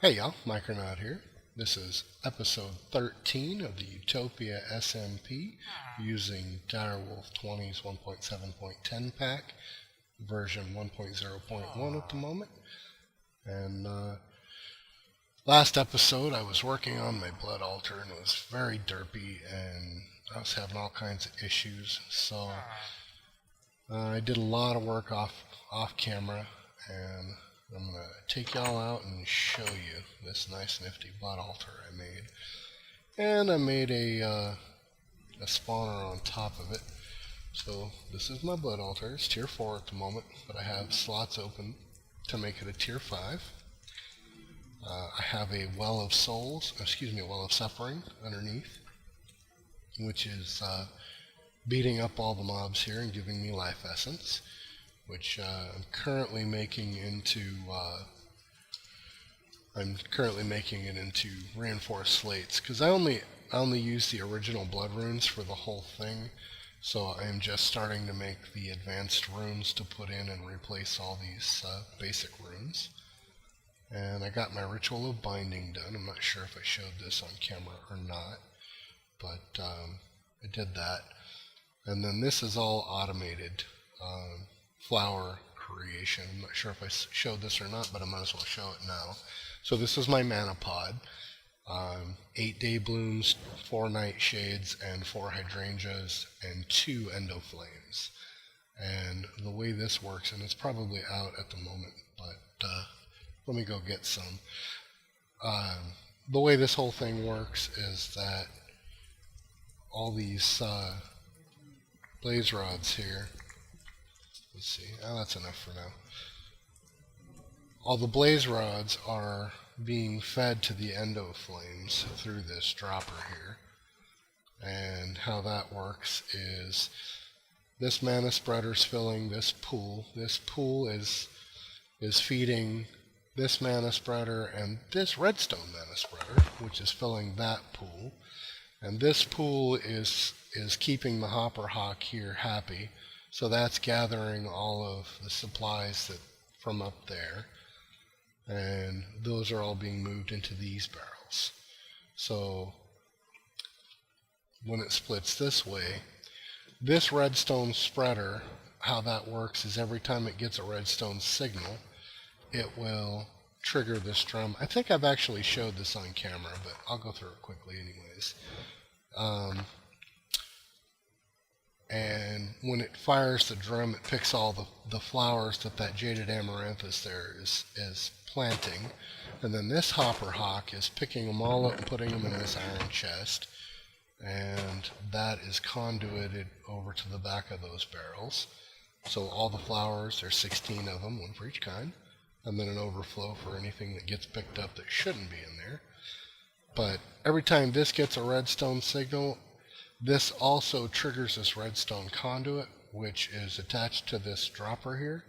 Hey y'all, Micronaut here. This is episode 13 of the Utopia SMP using Direwolf 20's 1.7.10 pack, version 1.0.1 at the moment. And last episode I was working on my blood altar and it was very derpy and I was having all kinds of issues. So I did a lot of work off camera, and I'm going to take y'all out and show you this nice nifty blood altar I made. And I made a spawner on top of it. So this is my blood altar. It's tier 4 at the moment, but I have slots open to make it a tier 5. I have a well of suffering underneath, which is beating up all the mobs here and giving me life essence, which I'm currently making into reinforced slates, because I only use the original blood runes for the whole thing. So I am just starting to make the advanced runes to put in and replace all these basic runes. And I got my ritual of binding done. I'm not sure if I showed this on camera or not, but I did that. And then this is all automated flower creation. I'm not sure if I showed this or not, but I might as well show it now. So this is my mana pod. 8 day blooms, 4 nightshades, and 4 hydrangeas, and 2 endoflames. And the way this works, and it's probably out at the moment, but let me go get some. The way this whole thing works is that all these blaze rods here, let's see, that's enough for now. All the blaze rods are being fed to the endoflames through this dropper here. And how that works is this mana spreader's filling this pool. This pool is feeding this mana spreader and this redstone mana spreader, which is filling that pool. And this pool is keeping the hopper hawk here happy. So that's gathering all of the supplies from up there. And those are all being moved into these barrels. So when it splits this way, this redstone spreader, how that works is every time it gets a redstone signal, it will trigger this drum. I think I've actually showed this on camera, but I'll go through it quickly anyways. And when it fires the drum, it picks all the flowers that jaded amaranthus there is planting. And then this hopper hawk is picking them all up and putting them in this iron chest. And that is conduited over to the back of those barrels. So all the flowers, there's 16 of them, one for each kind. And then an overflow for anything that gets picked up that shouldn't be in there. But every time this gets a redstone signal, this also triggers this redstone conduit, which is attached to this dropper here.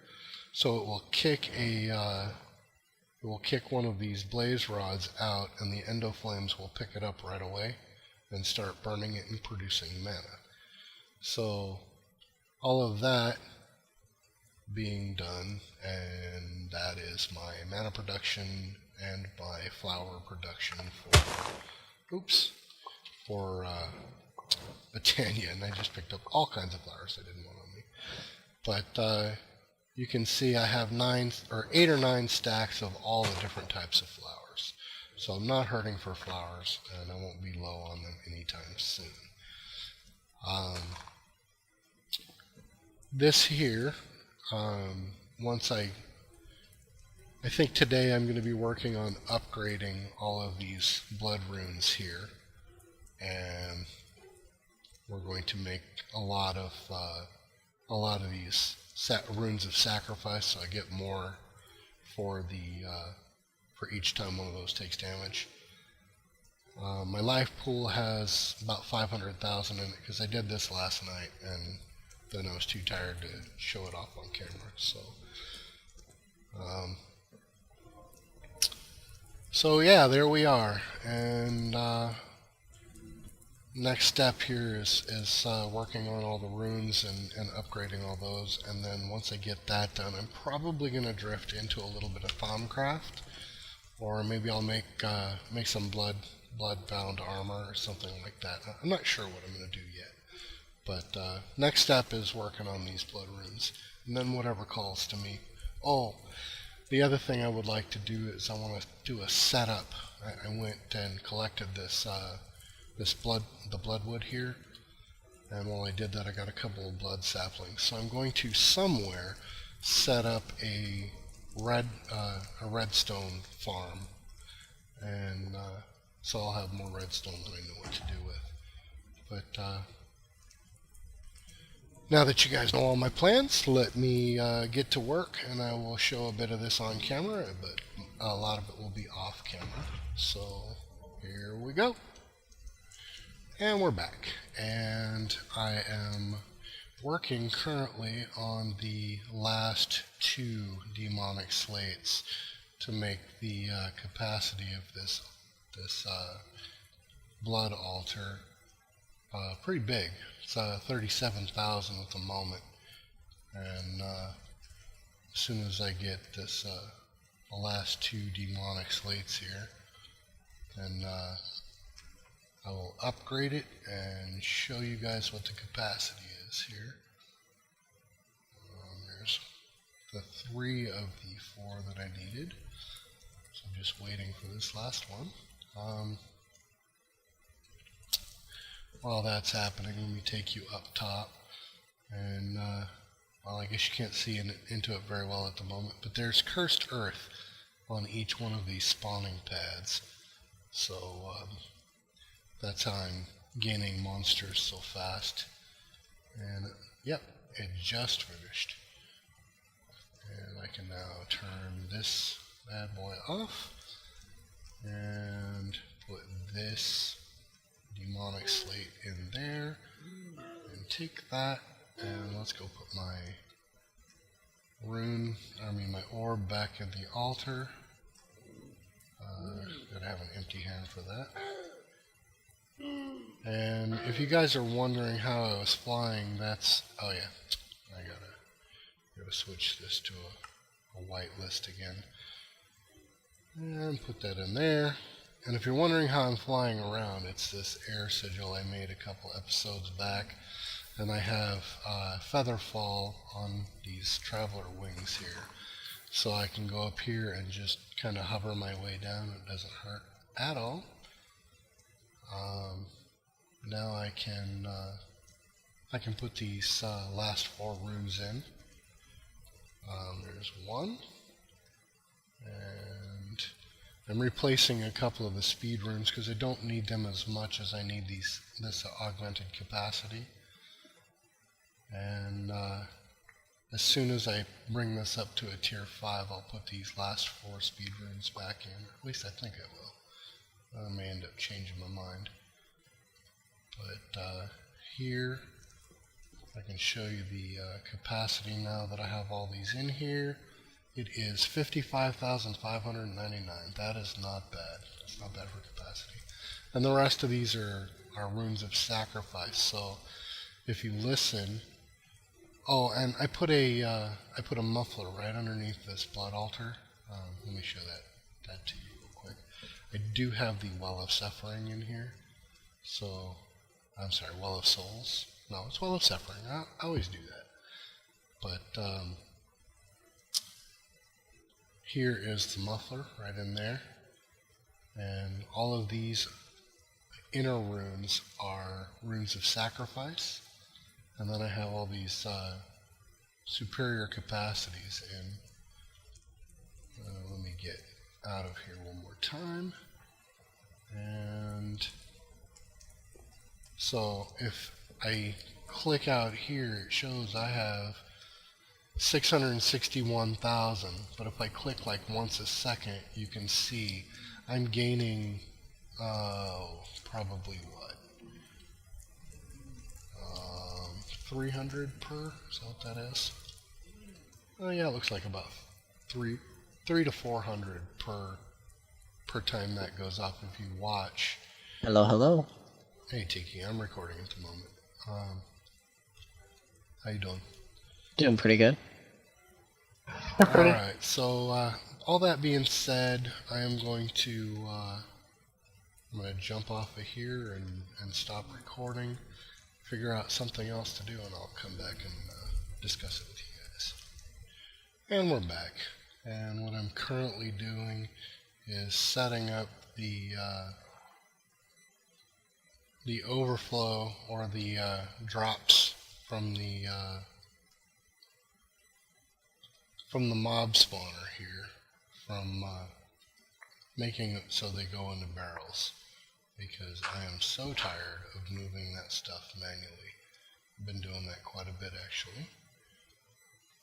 So it will kick one of these blaze rods out, and the endoflames will pick it up right away and start burning it and producing mana. So all of that being done, and that is my mana production and my flower production for Batania, and I just picked up all kinds of flowers I didn't want on me. But you can see I have 8 or 9 stacks of all the different types of flowers. So I'm not hurting for flowers, and I won't be low on them anytime soon. This here, once I think today I'm going to be working on upgrading all of these blood runes here, and we're going to make a lot of these runes of sacrifice, so I get more for each time one of those takes damage. My life pool has about 500,000 in it because I did this last night, and then I was too tired to show it off on camera. So yeah, there we are. And next step here is working on all the runes and upgrading all those. And then once I get that done, I'm probably going to drift into a little bit of Thaumcraft. or maybe I'll make some blood-bound armor or something like that. I'm not sure what I'm going to do yet. But next step is working on these blood runes, and then whatever calls to me. Oh, the other thing I would like to do is I want to do a setup. I went and collected the bloodwood here, and while I did that, I got a couple of blood saplings. So I'm going to somewhere set up a redstone farm, and so I'll have more redstone than I know what to do with. But now that you guys know all my plans, let me get to work, and I will show a bit of this on camera, but a lot of it will be off camera. So here we go. And we're back. And I am working currently on the last 2 demonic slates to make the capacity of this blood altar pretty big. It's 37,000 at the moment, and as soon as I get this the last 2 demonic slates here, then I will upgrade it and show you guys what the capacity is here. There's the 3 of the 4 that I needed, so I'm just waiting for this last one. While that's happening, let me take you up top, and well, I guess you can't see into it very well at the moment, but there's cursed earth on each one of these spawning pads, so that's how I'm gaining monsters so fast. And yep, it just finished, and I can now turn this bad boy off and put this demonic slate in there, and take that, and let's go put my my orb back in the altar. Gotta have an empty hand for that. And if you guys are wondering how I was flying, that's, oh yeah, I gotta switch this to a white list again, and put that in there. And if you're wondering how I'm flying around, it's this air sigil I made a couple episodes back, and I have feather fall on these traveler wings here, so I can go up here and just kind of hover my way down. It doesn't hurt at all. Now I can put these last 4 runes in. There's one, and I'm replacing a couple of the speed runes because I don't need them as much as I need this augmented capacity. And as soon as I bring this up to a tier 5, I'll put these last 4 speed runes back in. At least I think I will. I may end up changing my mind. But here, I can show you the capacity now that I have all these in here. It is 55,599. That is not bad. That's not bad for capacity. And the rest of these are runes of sacrifice. So if you listen, oh, and I put a muffler right underneath this blood altar. Let me show that to you real quick. I do have the Well of Suffering in here. So, I'm sorry, Well of Souls. No, it's Well of Suffering. I always do that. But here is the muffler right in there, and all of these inner runes are runes of sacrifice, and then I have all these superior capacities in. Let me get out of here one more time, and so if I click out here, it shows I have 661,000, but if I click like once a second, you can see I'm gaining probably what, 300 per, is that what that is? Oh yeah, it looks like about 3 to 400 per time that goes up if you watch. Hello, hello. Hey Tiki, I'm recording at the moment. How you doing? Doing pretty good. Alright, so all that being said, I am going to I'm going to jump off of here and stop recording, figure out something else to do, and I'll come back and discuss it with you guys. And we're back. And what I'm currently doing is setting up the overflow or the drops from the mob spawner here, from making it so they go into barrels, because I am so tired of moving that stuff manually. I've been doing that quite a bit actually.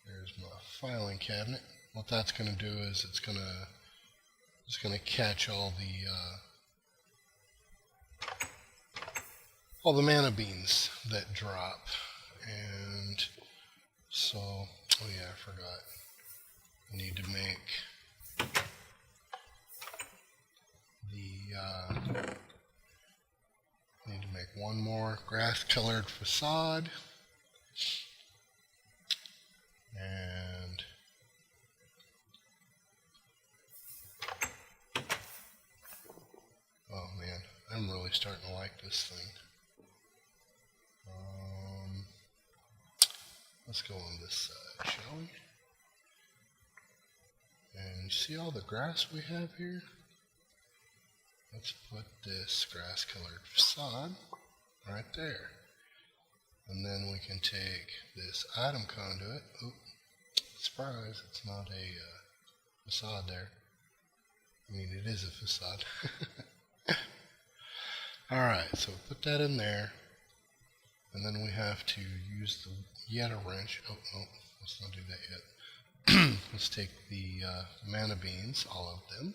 There's my filing cabinet. What that's going to do is it's going to catch all the mana beans that drop. And so, oh yeah, I forgot. I need to make one more grass colored facade. And oh man, I'm really starting to like this thing. Let's go on this side, shall we? And you see all the grass we have here? Let's put this grass colored facade right there. And then we can take this item conduit. Oh, surprise, it's not a facade there. I mean, it is a facade. Alright, so put that in there. And then we have to use the Yeta wrench. Oh, no, let's not do that yet. Let's take the mana beans, all of them.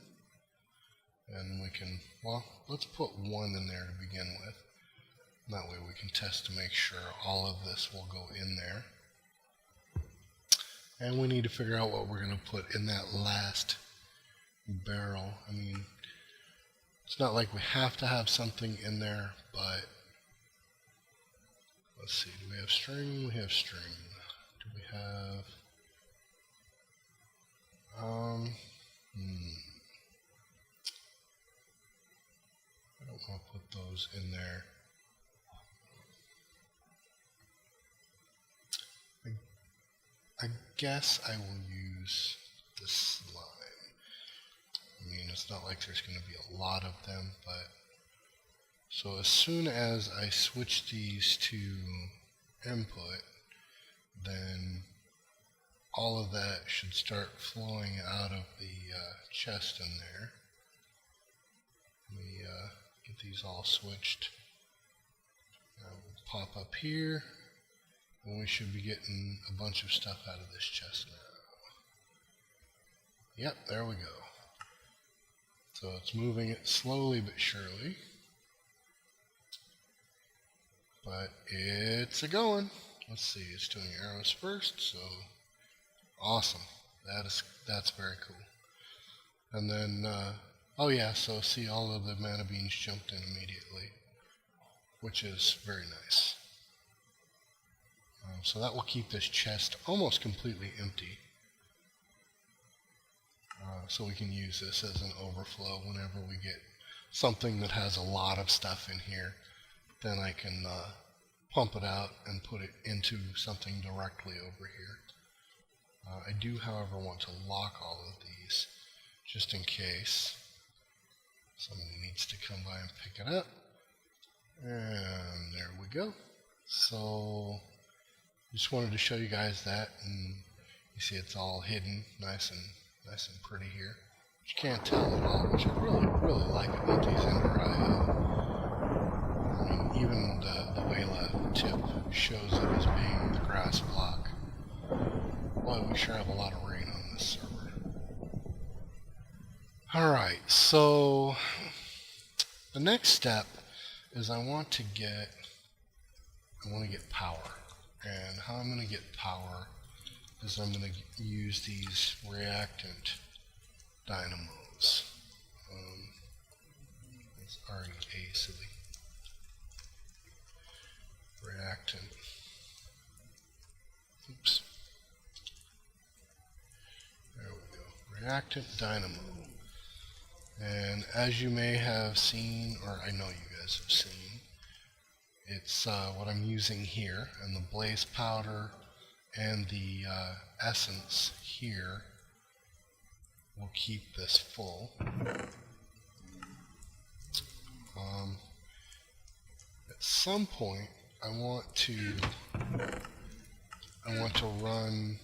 And we can, well, let's put one in there to begin with. That way we can test to make sure all of this will go in there. And we need to figure out what we're going to put in that last barrel. I mean, it's not like we have to have something in there, but let's see, do we have string? We have string. Do we have I don't want to put those in there. I guess I will use the slime. I mean, it's not like there's going to be a lot of them, but so as soon as I switch these to input, then all of that should start flowing out of the chest in there. Let me get these all switched. We'll pop up here, and we should be getting a bunch of stuff out of this chest now. Yep, there we go. So it's moving it slowly but surely. But it's a-going. Let's see, it's doing arrows first, so awesome. That's very cool. And then, oh yeah, so see all of the mana beans jumped in immediately, which is very nice. So that will keep this chest almost completely empty. So we can use this as an overflow whenever we get something that has a lot of stuff in here. Then I can pump it out and put it into something directly over here. I do, however, want to lock all of these just in case somebody needs to come by and pick it up. And there we go. So just wanted to show you guys that, and you see it's all hidden nice and pretty here. You can't tell at all, which I really like about these Ender I mean, even the Wayla tip shows it as being the grass block. Boy, we sure have a lot of rain on this server. Alright, so the next step is I want to get power. And how I'm going to get power is I'm going to use these reactant dynamos. It's REA, silly. Reactant. Oops. There we go. reactant dynamo. And as you may have seen, or I know you guys have seen, it's what I'm using here, and the blaze powder and the essence here will keep this full. At some point, I want to run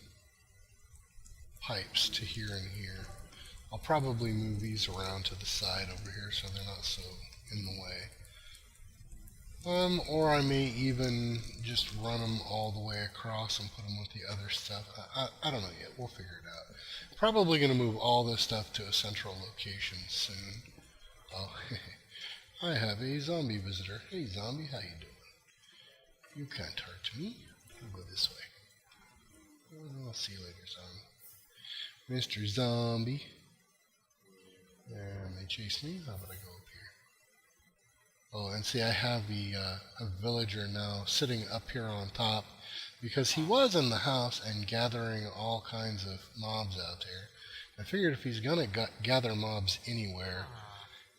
pipes to here and here. I'll probably move these around to the side over here so they're not so in the way. Or I may even just run them all the way across and put them with the other stuff. I don't know yet. We'll figure it out. Probably going to move all this stuff to a central location soon. Oh, I have a zombie visitor. Hey zombie, how you doing? You can't hurt me. I'll go this way. I'll see you later, zombie. Mr. Zombie. And they chase me. How about I go up here? Oh, and see, I have a villager now sitting up here on top because he was in the house and gathering all kinds of mobs out there. I figured if he's gonna gather mobs anywhere,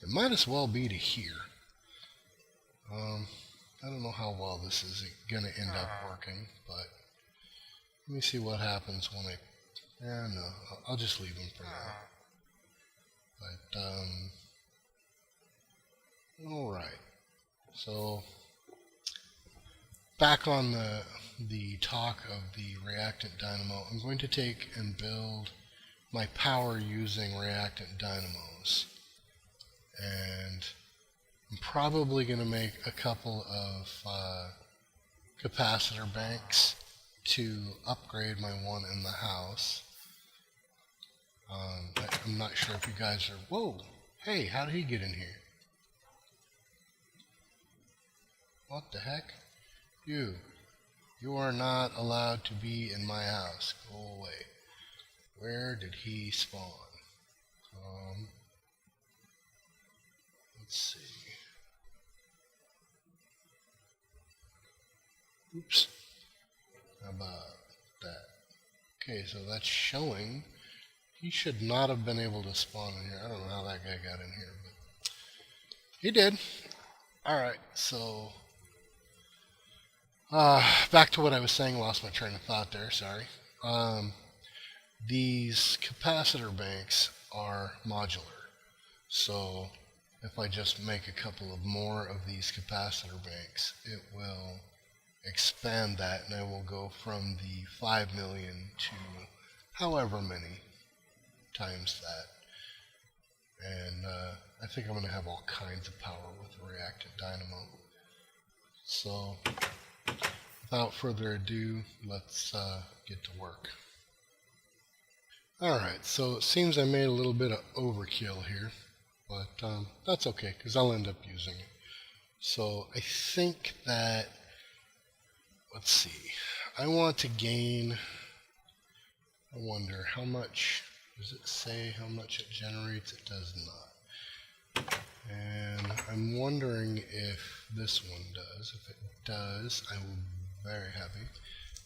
it might as well be to here. I don't know how well this is gonna end up working, but let me see what happens when I. No, I'll just leave him for now. But all right. So back on the talk of the reactant dynamo, I'm going to take and build my power using reactant dynamos, and I'm probably going to make a couple of capacitor banks to upgrade my one in the house. I'm not sure if you guys are... Whoa! Hey, how did he get in here? What the heck? You are not allowed to be in my house. Go away. Where did he spawn? Let's see. Oops. How about that? Okay, so that's showing he should not have been able to spawn in here. I don't know how that guy got in here, but he did. Alright, so back to what I was saying. Lost my train of thought there, sorry. These capacitor banks are modular, so if I just make a couple of more of these capacitor banks, it will expand that, and I will go from the 5 million to however many times that. And I think I'm going to have all kinds of power with the reactant dynamo. So without further ado, let's get to work. Alright, so it seems I made a little bit of overkill here, but that's okay, because I'll end up using it. So I think that, let's see, I want to gain, I wonder how much, does it say how much it generates? It does not. And I'm wondering if this one does. If it does, I will be very happy.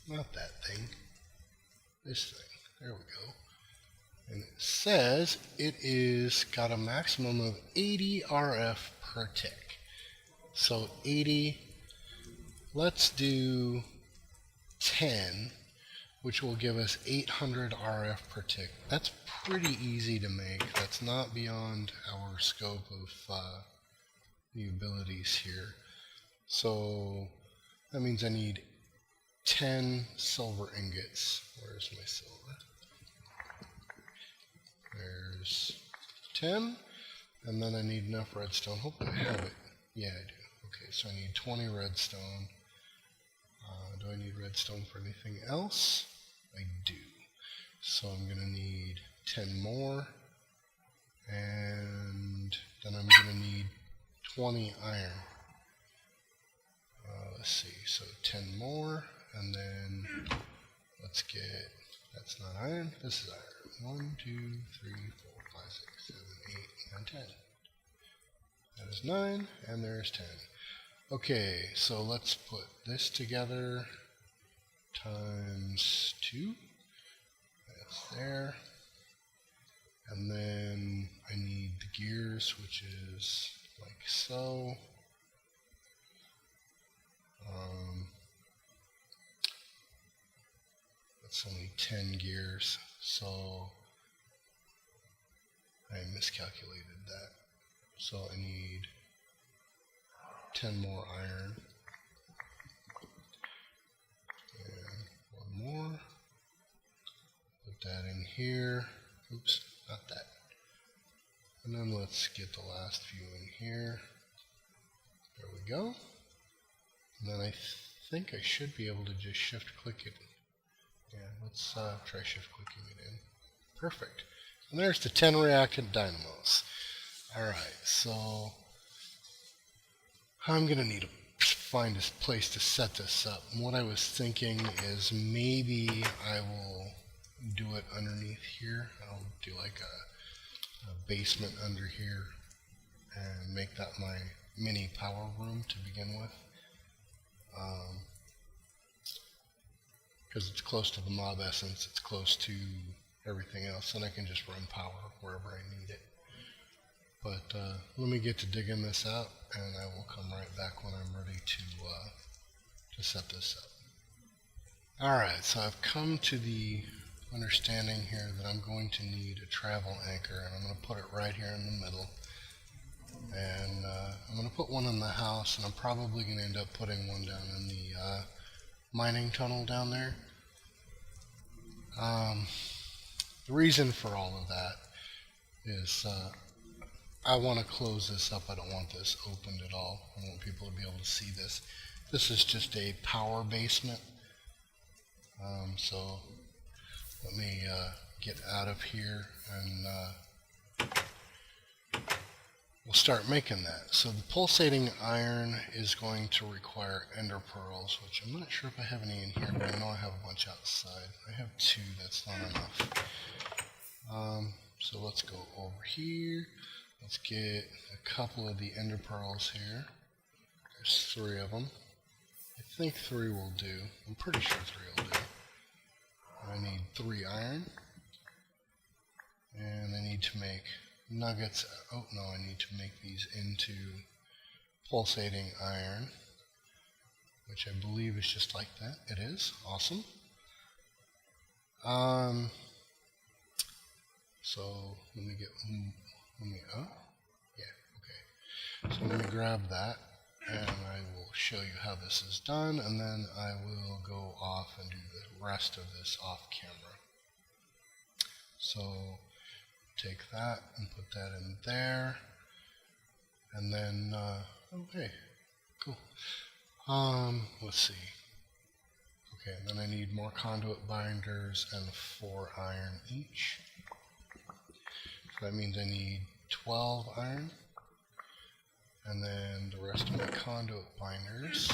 Not that thing, this thing, there we go. And it says it is got a maximum of 80 RF per tick. So 80, let's do 10, which will give us 800 RF per tick. That's pretty easy to make. That's not beyond our scope of the abilities here. So that means I need 10 silver ingots. Where's my silver? There's 10, and then I need enough redstone. Hopefully I have it. Yeah, I do. Okay, so I need 20 redstone. Do I need redstone for anything else? I do. So I'm going to need 10 more, and then I'm going to need 20 iron. Let's see, so 10 more, and then let's get, that's not iron, this is iron. 1, 2, 3, 4, 5, 6, 7, 8, 9, 10. That is 9, and there's 10. Okay, so let's put this together times 2. That's there. And then I need the gears, which is like so. That's only 10 gears, so I miscalculated that. So I need 10 more iron. And one more. Put that in here. Oops, not that. And then let's get the last few in here. There we go. And then I think I should be able to just shift click it. Yeah, let's try shift clicking it in. Perfect. And there's the 10 reactant dynamos. Alright, so I'm going to need to find a place to set this up. And what I was thinking is maybe I will do it underneath here. I'll do like a basement under here and make that my mini power room to begin with. Because it's close to the mob essence, it's close to everything else, and I can just run power wherever I need it. But let me get to digging this out, and I will come right back when I'm ready to set this up. Alright, so I've come to the understanding here that I'm going to need a travel anchor, and I'm going to put it right here in the middle. And I'm going to put one in the house, and I'm probably going to end up putting one down in the mining tunnel down there. The reason for all of that is I want to close this up. I don't want this opened at all. I want people to be able to see this. This is just a power basement. So let me get out of here and we'll start making that. So the pulsating iron is going to require ender pearls, which I'm not sure if I have any in here, but I know I have a bunch outside. I have 2, that's not enough. So let's go over here. Let's get a couple of the ender pearls here. There's 3 of them. I think 3 will do. I'm pretty sure 3 will do. I need 3 iron. And I need to make nuggets. Oh no, I need to make these into pulsating iron, which I believe is just like that. It is. Awesome. So let me So let me grab that, and I will show you how this is done, and then I will go off and do the rest of this off camera. So take that and put that in there, and then okay, cool. Let's see. Okay, and then I need more conduit binders and 4 iron each. So that means I need 12 iron, and then the rest of my conduit binders.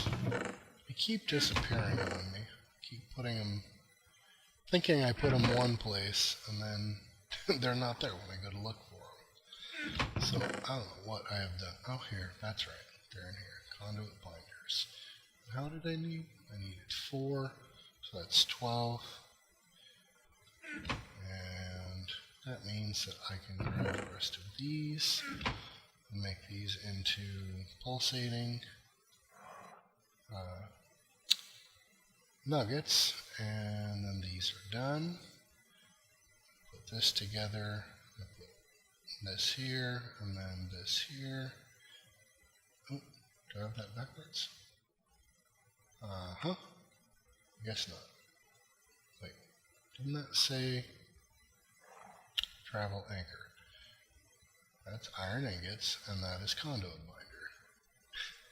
They keep disappearing on me. I keep putting them, thinking I put them one place, and then they're not there when I go to look for them. So I don't know what I have done. Oh, here, that's right. They're in here. Conduit binders. How did I need? I needed 4, so that's 12. And that means that I can grab the rest of these and make these into pulsating nuggets. And then these are done. Put this together. Put this here, and then this here. Oh, do I have that backwards? I guess not. Wait, didn't that say travel anchor? That's iron ingots, and that is conduit binder.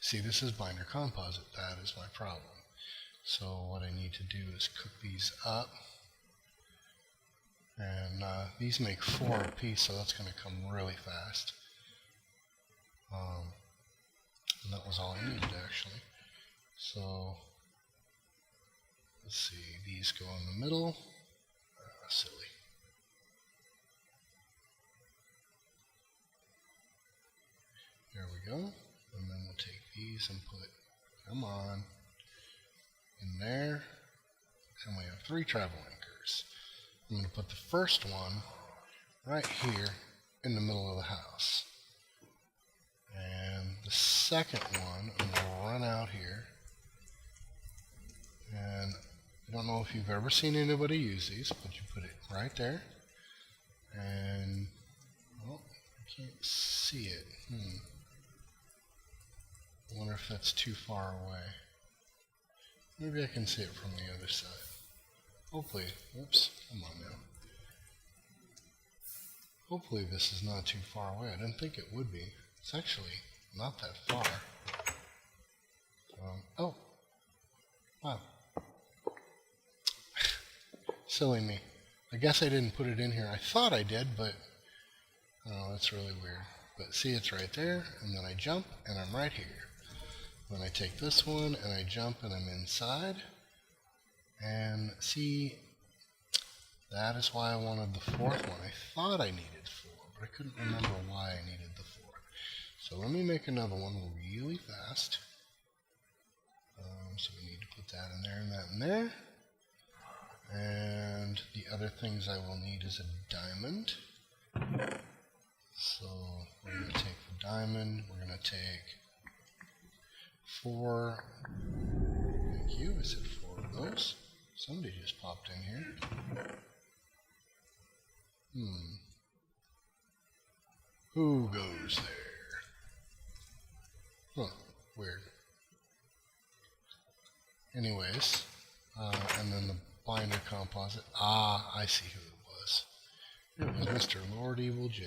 See, this is binder composite. That is my problem. So what I need to do is cook these up. And these make 4 a piece, so that's going to come really fast. And that was all I needed, actually. So let's see, these go in the middle. Silly. There we go. And then we'll take these and put, come on, in there. And we have 3 travel anchors. I'm going to put the first one right here in the middle of the house. And the second one, I'm going to run out here. And I don't know if you've ever seen anybody use these, but you put it right there. And, well, I can't see it. I wonder if that's too far away. Maybe I can see it from the other side. Hopefully, oops, come on now. Hopefully this is not too far away. I didn't think it would be. It's actually not that far. Oh, wow. Silly me. I guess I didn't put it in here. I thought I did, but oh, that's really weird. But see, it's right there, and then I jump, and I'm right here. Then I take this one, and I jump, and I'm inside. And see, that is why I wanted the fourth one. I thought I needed 4, but I couldn't remember why I needed the 4. So let me make another one really fast. So we need to put that in there and that in there. And the other things I will need is a diamond. So we're going to take the diamond. We're going to take 4. Thank you. I said 4 of those. Somebody just popped in here. Who goes there? Huh, weird. Anyways, and then the binder composite. Ah, I see who it was. It was Mr. Lord Evil J.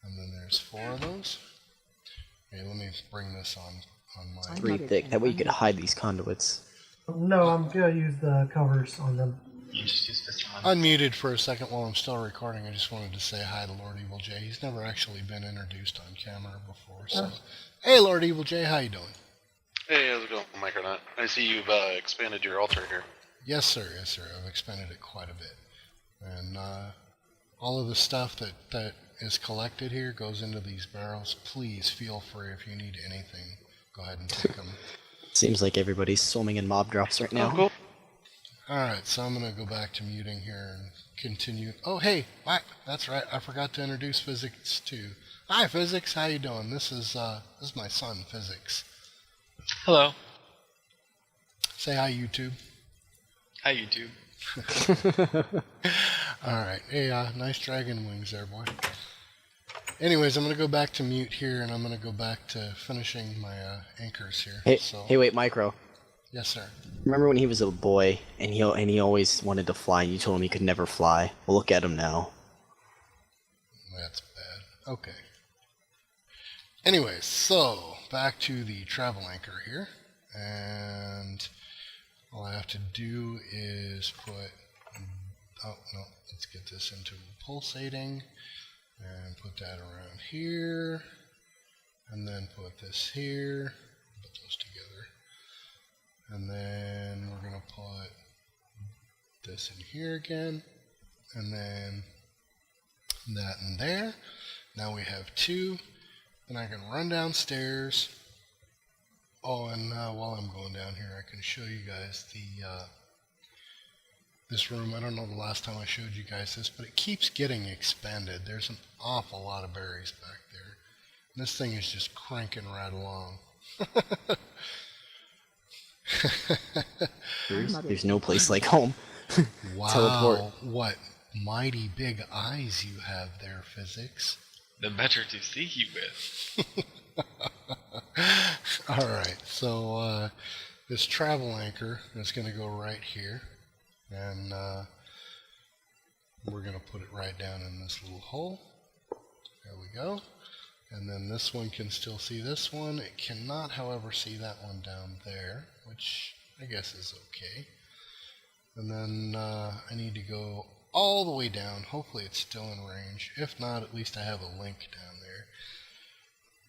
And then there's 4 of those. Okay, let me bring this on my... Pretty thick. That way you could hide these conduits. No, I'm gonna use the covers on them. You just use this one. Unmuted for a second while I'm still recording. I just wanted to say hi to Lord Evil J. He's never actually been introduced on camera before, so... Hey, Lord Evil J, how you doing? Hey, how's it going, Micronaut? I see you've expanded your altar here. Yes, sir. Yes, sir. I've expanded it quite a bit. And all of the stuff that is collected here goes into these barrels. Please feel free if you need anything. Go ahead and take them. Seems like everybody's swimming in mob drops right now. Oh, cool. Alright, so I'm going to go back to muting here and continue. Oh, hey, that's right. I forgot to introduce Physics too. Hi, Physics. How you doing? This is my son, Physics. Hello. Say hi, YouTube. Hi, YouTube. Alright. Hey, nice dragon wings there, boy. Anyways, I'm going to go back to mute here, and I'm going to go back to finishing my anchors here. Hey, wait, Micro. Yes, sir. Remember when he was a boy and he always wanted to fly and you told him he could never fly? Well, look at him now. That's bad. Okay. Anyways, so back to the travel anchor here, and all I have to do is put, oh no, let's get this into pulsating, and put that around here, and then put this here, put those together, and then we're going to put this in here again, and then that in there. Now we have 2. Then I can run downstairs. Oh, and while I'm going down here, I can show you guys this room. I don't know the last time I showed you guys this, but it keeps getting expanded. There's an awful lot of berries back there. And this thing is just cranking right along. There's no place like home. Wow, Teleport. what mighty big eyes you have there, Physics. The better to see you with. Alright, so this travel anchor is going to go right here, and we're going to put it right down in this little hole. There we go. And then this one can still see this one. It cannot, however, see that one down there, which I guess is okay. And then I need to go all the way down. Hopefully it's still in range. If not, at least I have a link down there.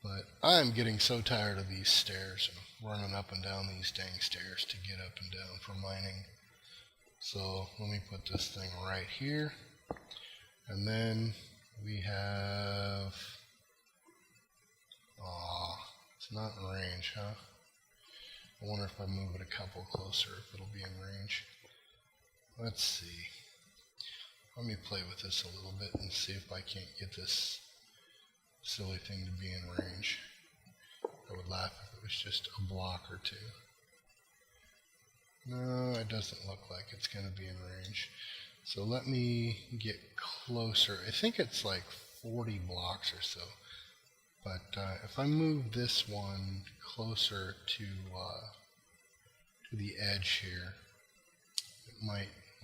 But I'm getting so tired of these stairs and running up and down these dang stairs to get up and down for mining. So let me put this thing right here. And then we have... Aw, it's not in range, huh? I wonder if I move it a couple closer if it'll be in range. Let's see. Let me play with this a little bit and see if I can't get this silly thing to be in range. I would laugh if it was just a block or two. No, it doesn't look like it's going to be in range. So let me get closer. I think it's like 40 blocks or so. But if I move this one closer to the edge here, we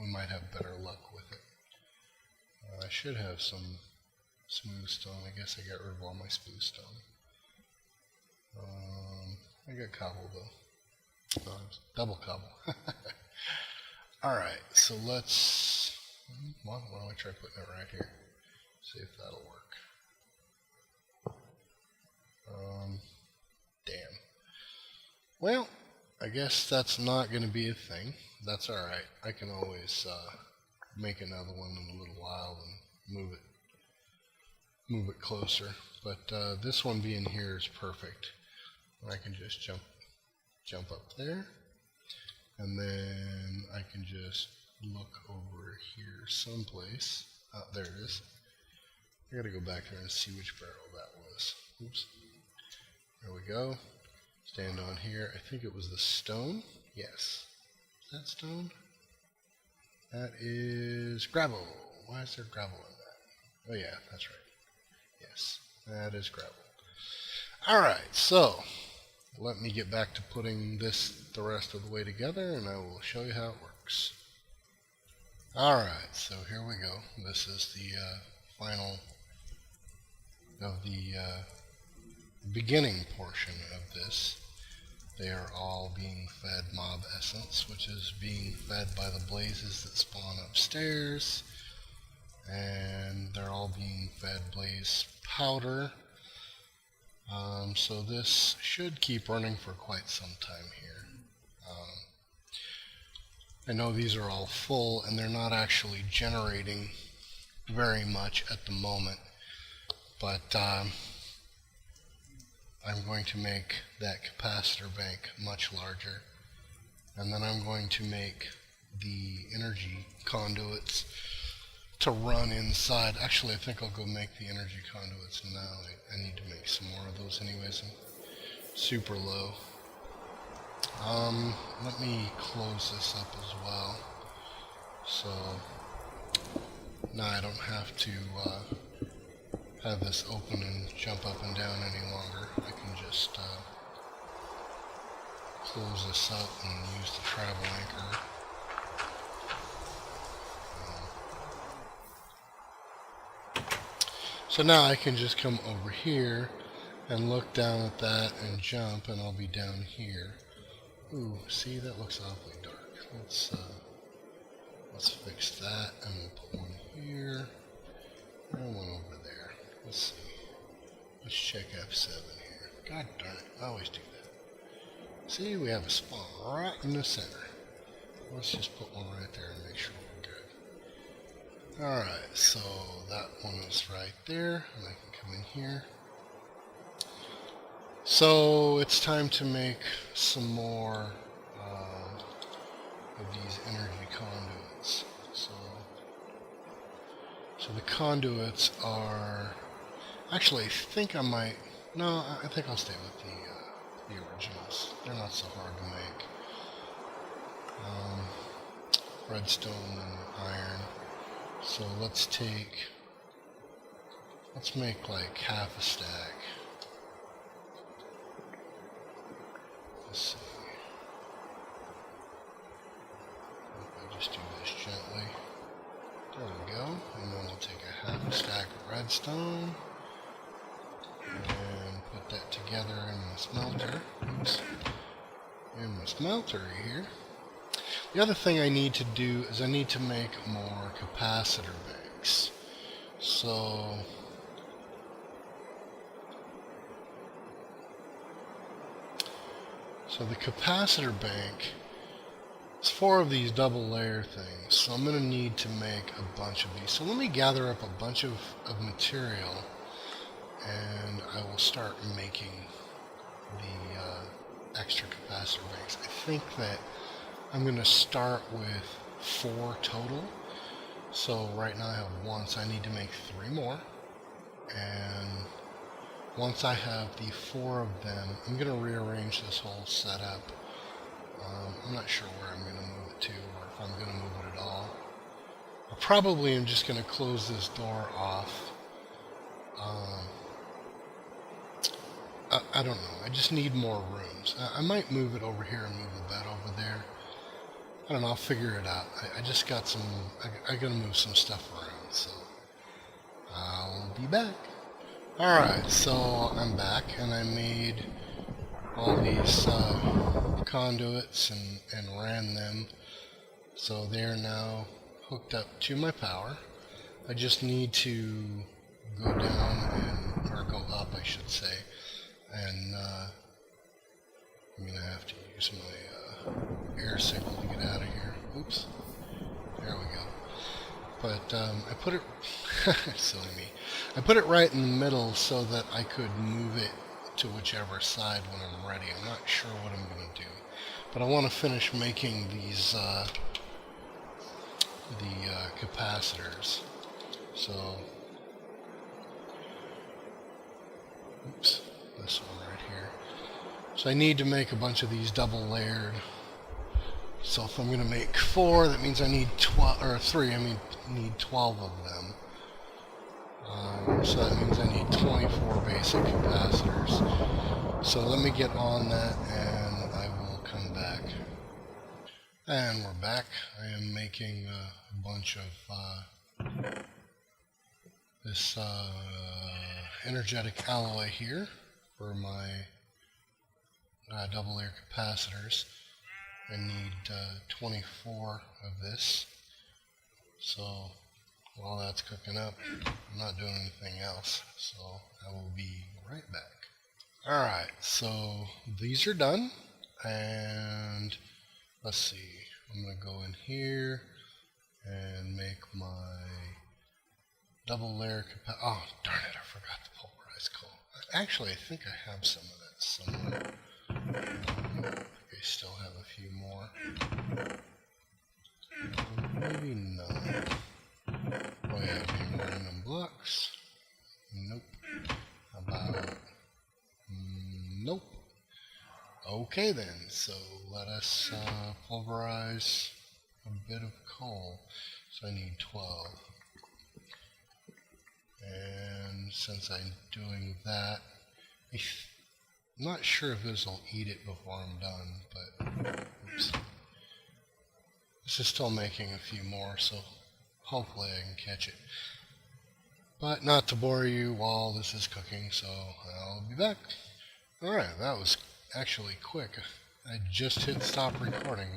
might have better luck with it. I should have some smooth stone. I guess I got rid of all my smooth stone. I got cobble though. Double cobble. Alright, so let's... why don't we try putting it right here? See if that'll work. Damn. Well, I guess that's not going to be a thing. That's alright. I can always make another one in a little while and move it closer. But this one being here is perfect. I can just jump up there, and then I can just look over here someplace. Oh, there it is. I gotta go back there and see which barrel that was. Oops. There we go. Stand on here. I think it was the stone. Yes. Is that stone? That is gravel. Why is there gravel in that? Oh yeah, that's right. Yes, that is gravel. Alright, so let me get back to putting this the rest of the way together, and I will show you how it works. Alright, so here we go. This is the final of the beginning portion of this. They are all being fed mob essence, which is being fed by the blazes that spawn upstairs, and they're all being fed blaze powder. So this should keep running for quite some time here. I know these are all full and they're not actually generating very much at the moment, but I'm going to make that capacitor bank much larger, and then I'm going to make the energy conduits to run inside. Actually, I think I'll go make the energy conduits now. I need to make some more of those anyways. I'm super low. Let me close this up as well, so now I don't have to have this open and jump up and down any longer. I can just close this up and use the travel anchor. So now I can just come over here and look down at that and jump, and I'll be down here. Ooh, see, that looks awfully dark. Let's fix that, and we'll put one here and one over there. Let's see. Let's check F7 here. God darn it, I always do that. See, we have a spawn right in the center. Let's just put one right there and make sure we're good. Alright, so that one is right there, and I can come in here. So it's time to make some more of these energy conduits. So the conduits are... Actually, I think I might... No, I think I'll stay with the originals. They're not so hard to make. Redstone and iron. So let's make like half a stack. Let's see. I just do this gently. There we go. And then we'll take a half a stack of redstone and put that together in the smelter. Oops. In the smelter here. The other thing I need to do is I need to make more capacitor banks. So the capacitor bank is 4 of these double layer things. So I'm going to need to make a bunch of these. So let me gather up a bunch of material, and I will start making the extra capacitor banks. I think that I'm going to start with 4 total. So right now I have one, so I need to make 3 more. And once I have the 4 of them, I'm going to rearrange this whole setup. I'm not sure where I'm going to move it to, or if I'm going to move it at all. I probably am just going to close this door off. I don't know. I just need more rooms. I might move it over here and move the bed over there. I don't know. I'll figure it out. I just got some... I got to move some stuff around, so... I'll be back. Alright, so I'm back, and I made all these conduits and ran them. So they're now hooked up to my power. I just need to go down and... or go up, I should say. And I'm gonna have to use my air signal to get out of here. Oops. There we go. But I put it... silly me. I put it right in the middle so that I could move it to whichever side when I'm ready. I'm not sure what I'm going to do. But I want to finish making these the capacitors. So... oops. This one right here. So I need to make a bunch of these double layered. So if I'm going to make 4, that means I need 12, or 3, I mean need 12 of them. So that means I need 24 basic capacitors. So let me get on that and I will come back. And we're back. I am making a bunch of this energetic alloy here for my double layer capacitors. I need 24 of this. So while that's cooking up, I'm not doing anything else. So I will be right back. Alright, so these are done. And let's see. I'm going to go in here and make my double layer capacitors. Oh, darn it, I forgot the pulverized coal. Actually, I think I have some of that somewhere. I still have a few more. Maybe not. Oh yeah, being random blocks. Nope. How about... nope. Okay then, so let us pulverize a bit of coal. So I need 12. And since I'm doing that, I'm not sure if this will eat it before I'm done, but oops. This is still making a few more, so hopefully I can catch it. But not to bore you while this is cooking, so I'll be back. Alright, that was actually quick. I just hit stop recording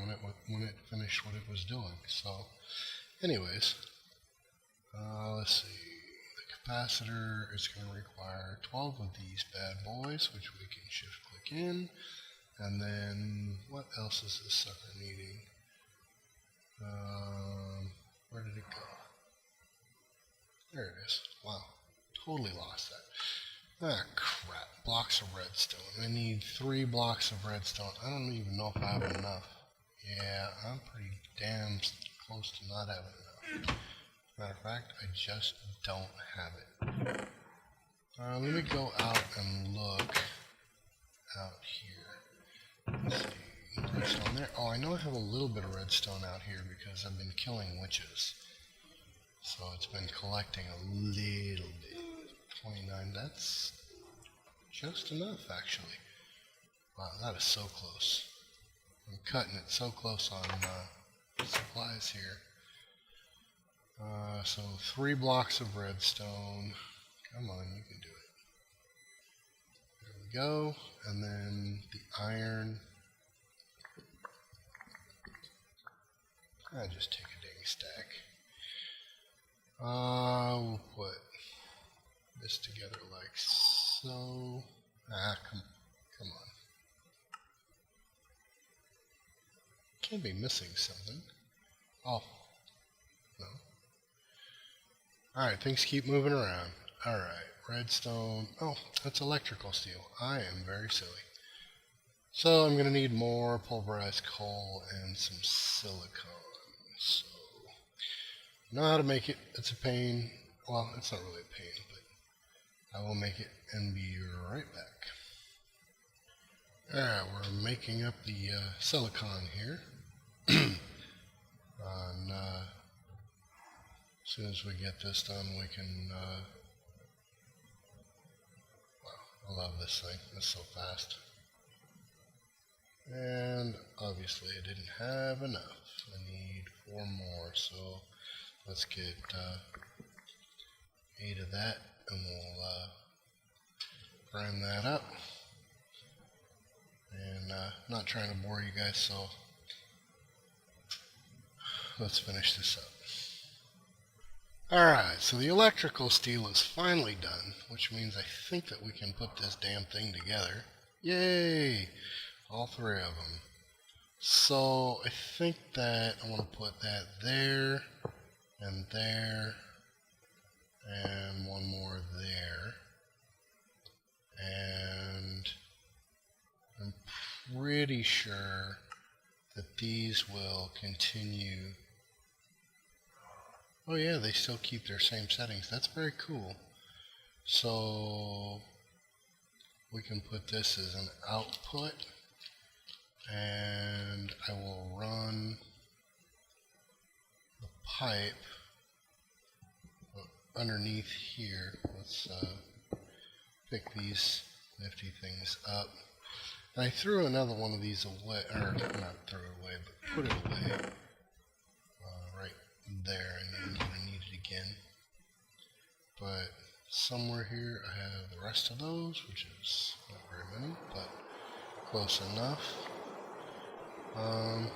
when it finished what it was doing. So, anyways, let's see. The capacitor is going to require 12 of these bad boys, which we can shift click in. And then, what else is this sucker needing? Where did it go? There it is. Wow, totally lost that. Ah, crap. Blocks of redstone. I need 3 blocks of redstone. I don't even know if I have enough. Yeah, I'm pretty damn close to not having enough. Matter of fact, I just don't have it. Let me go out and look out here. Let's see. Redstone there. Oh, I know I have a little bit of redstone out here because I've been killing witches. So it's been collecting a little bit. 29, that's just enough actually. Wow, that is so close. I'm cutting it so close on supplies here. So 3 blocks of redstone. Come on, you can do it. There we go. And then the iron. I just take a dang stack. We'll put this together like so. Come on. Can't be missing something. Oh, no. Alright, things keep moving around. Alright, redstone. Oh, that's electrical steel. I am very silly. So I'm going to need more pulverized coal and some silicone. So know how to make it. It's a pain. Well, it's not really a pain, but I will make it and be right back. Alright, we're making up the silicon here. And as soon as we get this done, we can. Wow, I love this thing. It's so fast. And obviously, I didn't have enough. I need 4 more, so let's get 8 of that, and we'll grind that up. And not trying to bore you guys, so let's finish this up. Alright, so the electrical steel is finally done, which means I think that we can put this damn thing together. Yay! All 3 of them. So I think that I want to put that there, and there, and 1 more there. And I'm pretty sure that these will continue. Oh yeah, they still keep their same settings. That's very cool. So we can put this as an output, and I will run the pipe underneath here. Let's pick these nifty things up. And I threw another one of these away, or not threw it away, but put it away right there, and I'm going to need it again. But somewhere here I have the rest of those, which is not very many, but close enough. And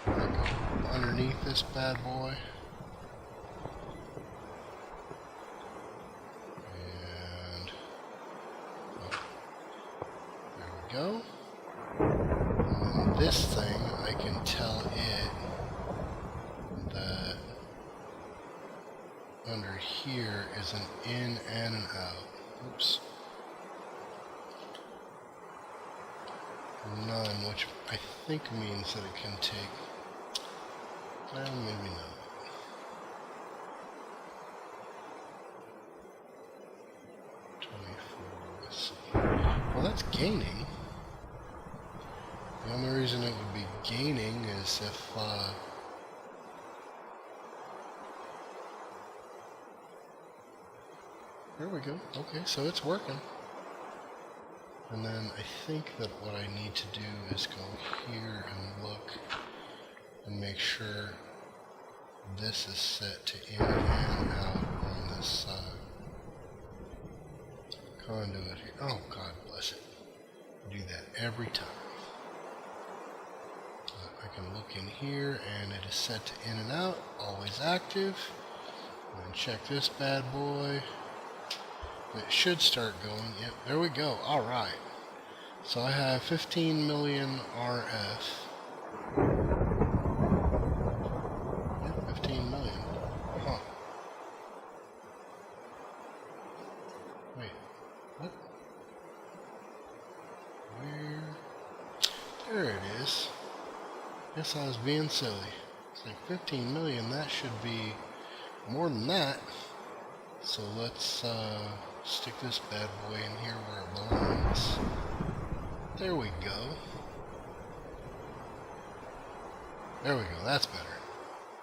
I go underneath this bad boy. And there we go. And then this thing, I can tell it that under here is an in and an out. Oops. None, which I think means that it can take, well, maybe not. Let's see. Well, that's gaining. The only reason it would be gaining is if there we go. Okay, so it's working. And then I think that what I need to do is go here and look and make sure this is set to in and out on this conduit here. Oh, God bless it. I do that every time. I can look in here and it is set to in and out, always active. And check this bad boy. It should start going. Yep, there we go. Alright. So I have 15 million RF. Yep, 15 million. Huh. Wait. What? Where? There it is. Guess I was being silly. It's like 15 million. That should be more than that. So let's stick this bad boy in here where it belongs. There we go. There we go, that's better.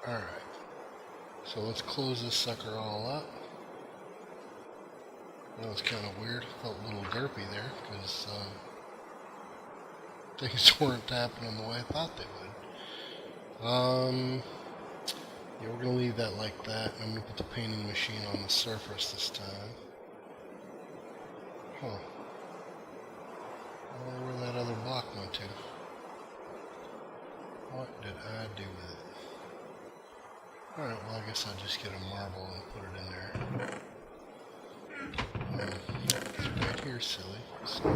Alright. So let's close this sucker all up. That was kind of weird. Felt a little derpy there, because things weren't happening the way I thought they would. Yeah, we're going to leave that like that. I'm going to put the painting machine on the surface this time. Huh. I wonder where that other block went to. What did I do with it? Alright, well I guess I'll just get a marble and put it in there. It's right here, silly. And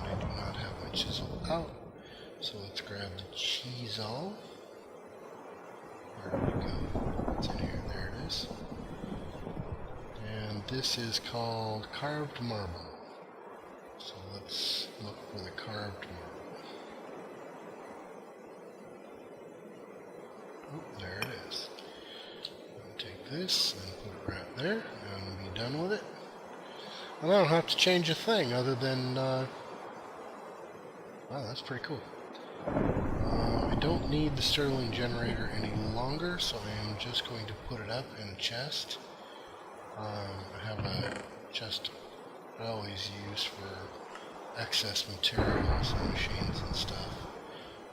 I do not have my chisel out. So let's grab the chisel. Where did it go? It's in here. There it is. And this is called carved marble. let's look for the carved marble. Oh, there it is. I'll take this and put it right there and be done with it. And I don't have to change a thing other than, wow, that's pretty cool. I don't need the Sterling generator any longer, so I am just going to put it up in a chest. I have a chest I always use for excess materials and machines and stuff.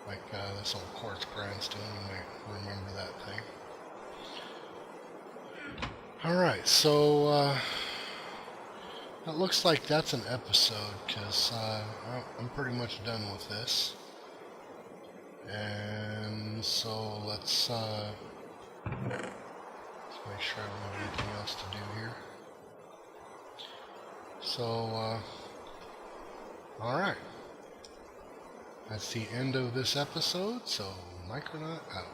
Like this old quartz grindstone, you might remember that thing. Alright, so it looks like that's an episode, because I'm pretty much done with this. And so let's make sure I don't have anything else to do here. So, alright. That's the end of this episode, so Micronaut out.